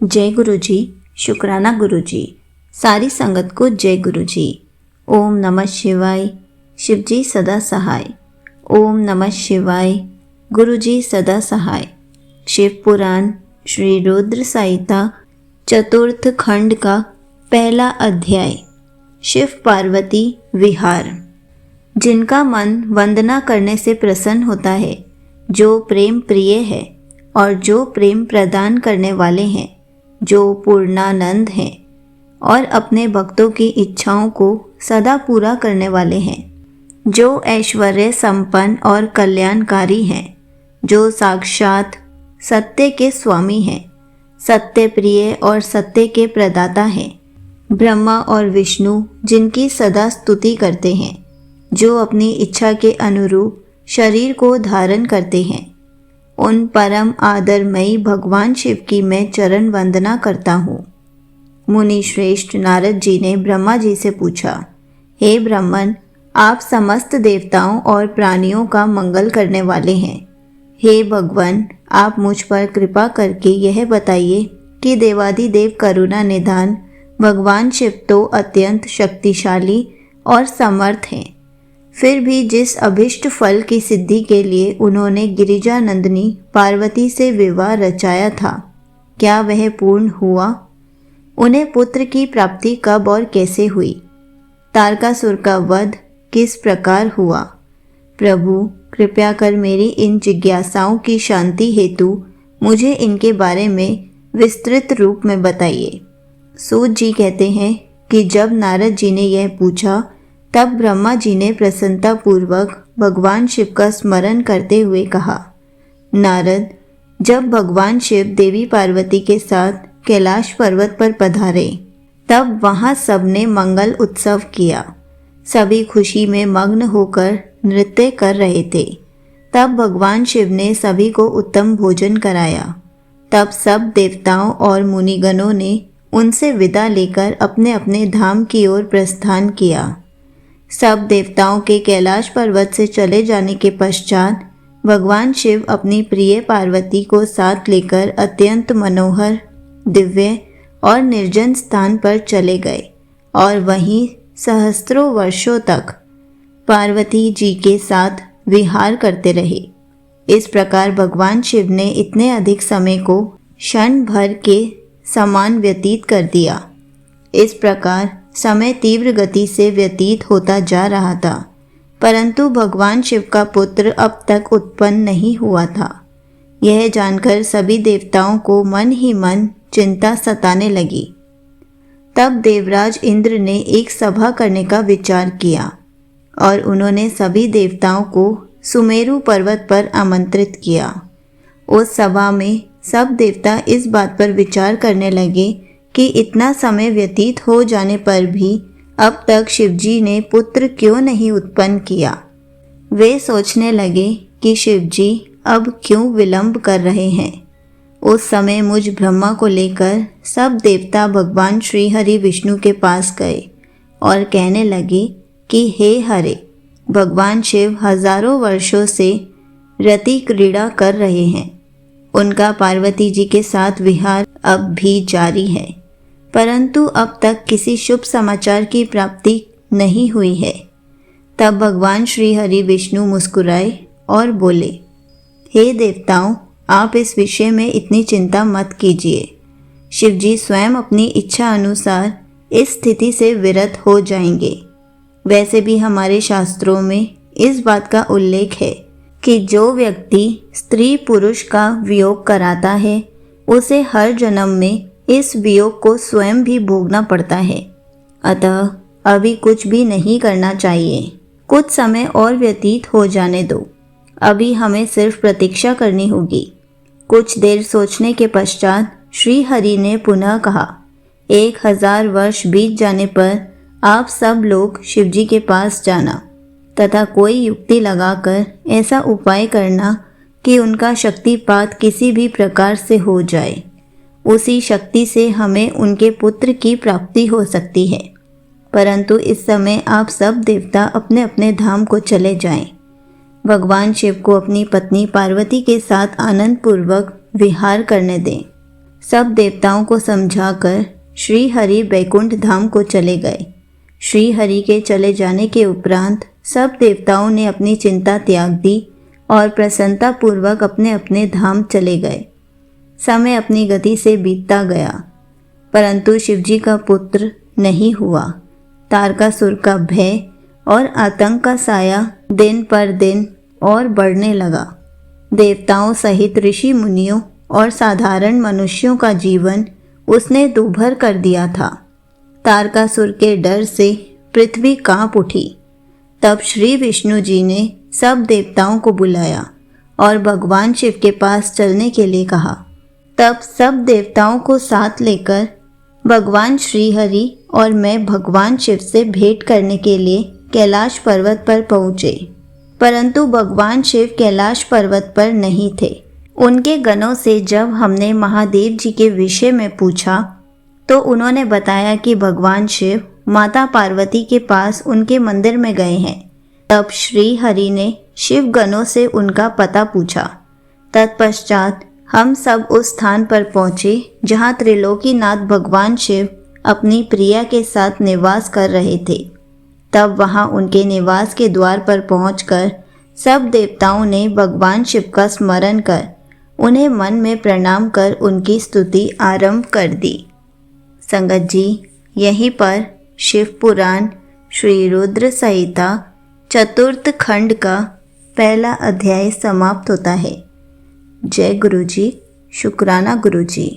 जय गुरु जी। शुक्राना गुरु जी। सारी संगत को जय गुरु जी। ओम नमः शिवाय। शिव जी सदा सहाय। ओम नमः शिवाय। गुरु जी सदा सहाय। शिव पुराण श्री रुद्र संहिता चतुर्थ खंड का पहला अध्याय। शिव पार्वती विहार। जिनका मन वंदना करने से प्रसन्न होता है, जो प्रेम प्रिय है और जो प्रेम प्रदान करने वाले हैं, जो पूर्णानंद हैं और अपने भक्तों की इच्छाओं को सदा पूरा करने वाले हैं, जो ऐश्वर्य संपन्न और कल्याणकारी हैं, जो साक्षात सत्य के स्वामी हैं, सत्य प्रिय और सत्य के प्रदाता हैं, ब्रह्मा और विष्णु जिनकी सदा स्तुति करते हैं, जो अपनी इच्छा के अनुरूप शरीर को धारण करते हैं, उन परम आदरमयी भगवान शिव की मैं चरण वंदना करता हूँ। मुनि श्रेष्ठ नारद जी ने ब्रह्मा जी से पूछा, हे ब्राह्मण, आप समस्त देवताओं और प्राणियों का मंगल करने वाले हैं। हे भगवान, आप मुझ पर कृपा करके यह बताइए कि देवादिदेव करुणा निधान भगवान शिव तो अत्यंत शक्तिशाली और समर्थ हैं, फिर भी जिस अभिष्ट फल की सिद्धि के लिए उन्होंने गिरिजा नंदिनी पार्वती से विवाह रचाया था, क्या वह पूर्ण हुआ? उन्हें पुत्र की प्राप्ति कब और कैसे हुई? तारकासुर का वध किस प्रकार हुआ? प्रभु, कृपया कर मेरी इन जिज्ञासाओं की शांति हेतु मुझे इनके बारे में विस्तृत रूप में बताइए। सूत जी कहते हैं कि जब नारद जी ने यह पूछा, तब ब्रह्मा जी ने प्रसन्नतापूर्वक भगवान शिव का स्मरण करते हुए कहा, नारद, जब भगवान शिव देवी पार्वती के साथ कैलाश पर्वत पर पधारे, तब वहाँ सबने मंगल उत्सव किया। सभी खुशी में मग्न होकर नृत्य कर रहे थे। तब भगवान शिव ने सभी को उत्तम भोजन कराया। तब सब देवताओं और मुनिगणों ने उनसे विदा लेकर अपने अपने धाम की ओर प्रस्थान किया। सब देवताओं के कैलाश पर्वत से चले जाने के पश्चात भगवान शिव अपनी प्रिय पार्वती को साथ लेकर अत्यंत मनोहर, दिव्य और निर्जन स्थान पर चले गए और वहीं सहस्त्रों वर्षों तक पार्वती जी के साथ विहार करते रहे। इस प्रकार भगवान शिव ने इतने अधिक समय को क्षण भर के समान व्यतीत कर दिया। इस प्रकार समय तीव्र गति से व्यतीत होता जा रहा था, परंतु भगवान शिव का पुत्र अब तक उत्पन्न नहीं हुआ था। यह जानकर सभी देवताओं को मन ही मन चिंता सताने लगी। तब देवराज इंद्र ने एक सभा करने का विचार किया और उन्होंने सभी देवताओं को सुमेरु पर्वत पर आमंत्रित किया। उस सभा में सब देवता इस बात पर विचार करने लगे कि इतना समय व्यतीत हो जाने पर भी अब तक शिवजी ने पुत्र क्यों नहीं उत्पन्न किया। वे सोचने लगे कि शिवजी अब क्यों विलंब कर रहे हैं। उस समय मुझ ब्रह्मा को लेकर सब देवता भगवान श्री हरि विष्णु के पास गए और कहने लगे कि हे हरे, भगवान शिव हजारों वर्षों से रति क्रीड़ा कर रहे हैं। उनका पार्वती जी के साथ विहार अब भी जारी है, परंतु अब तक किसी शुभ समाचार की प्राप्ति नहीं हुई है। तब भगवान श्री हरि विष्णु मुस्कुराए और बोले, हे देवताओं, आप इस विषय में इतनी चिंता मत कीजिए। शिवजी स्वयं अपनी इच्छा अनुसार इस स्थिति से विरत हो जाएंगे। वैसे भी हमारे शास्त्रों में इस बात का उल्लेख है कि जो व्यक्ति स्त्री पुरुष का वियोग कराता है, उसे हर जन्म में इस वियोग को स्वयं भी भोगना पड़ता है। अतः अभी कुछ भी नहीं करना चाहिए। कुछ समय और व्यतीत हो जाने दो। अभी हमें सिर्फ प्रतीक्षा करनी होगी। कुछ देर सोचने के पश्चात श्री हरि ने पुनः कहा, 1000 वर्ष बीत जाने पर आप सब लोग शिवजी के पास जाना तथा कोई युक्ति लगाकर ऐसा उपाय करना कि उनका शक्तिपात किसी भी प्रकार से हो जाए। उसी शक्ति से हमें उनके पुत्र की प्राप्ति हो सकती है। परंतु इस समय आप सब देवता अपने अपने धाम को चले जाएं। भगवान शिव को अपनी पत्नी पार्वती के साथ आनंद पूर्वक विहार करने दें। सब देवताओं को समझाकर श्री हरि बैकुंठ धाम को चले गए। श्री हरि के चले जाने के उपरांत सब देवताओं ने अपनी चिंता त्याग दी और प्रसन्नतापूर्वक अपने अपने धाम चले गए। समय अपनी गति से बीतता गया, परंतु शिवजी का पुत्र नहीं हुआ। तारकासुर का भय और आतंक का साया दिन पर दिन और बढ़ने लगा। देवताओं सहित ऋषि मुनियों और साधारण मनुष्यों का जीवन उसने दूभर कर दिया था। तारकासुर के डर से पृथ्वी कांप उठी। तब श्री विष्णु जी ने सब देवताओं को बुलाया और भगवान शिव के पास चलने के लिए कहा। तब सब देवताओं को साथ लेकर भगवान श्री हरि और मैं भगवान शिव से भेंट करने के लिए कैलाश पर्वत पर पहुँचे, परंतु भगवान शिव कैलाश पर्वत पर नहीं थे। उनके गणों से जब हमने महादेव जी के विषय में पूछा तो उन्होंने बताया कि भगवान शिव माता पार्वती के पास उनके मंदिर में गए हैं। तब श्री हरि ने शिव गणों से उनका पता पूछा। तत्पश्चात हम सब उस स्थान पर पहुँचे जहाँ त्रिलोकीनाथ भगवान शिव अपनी प्रिया के साथ निवास कर रहे थे। तब वहाँ उनके निवास के द्वार पर पहुंचकर सब देवताओं ने भगवान शिव का स्मरण कर उन्हें मन में प्रणाम कर उनकी स्तुति आरंभ कर दी। संगत जी, यहीं पर शिव पुराण श्री रुद्र संहिता चतुर्थ खंड का पहला अध्याय समाप्त होता है। जय गुरु जी। शुक्राना गुरु जी।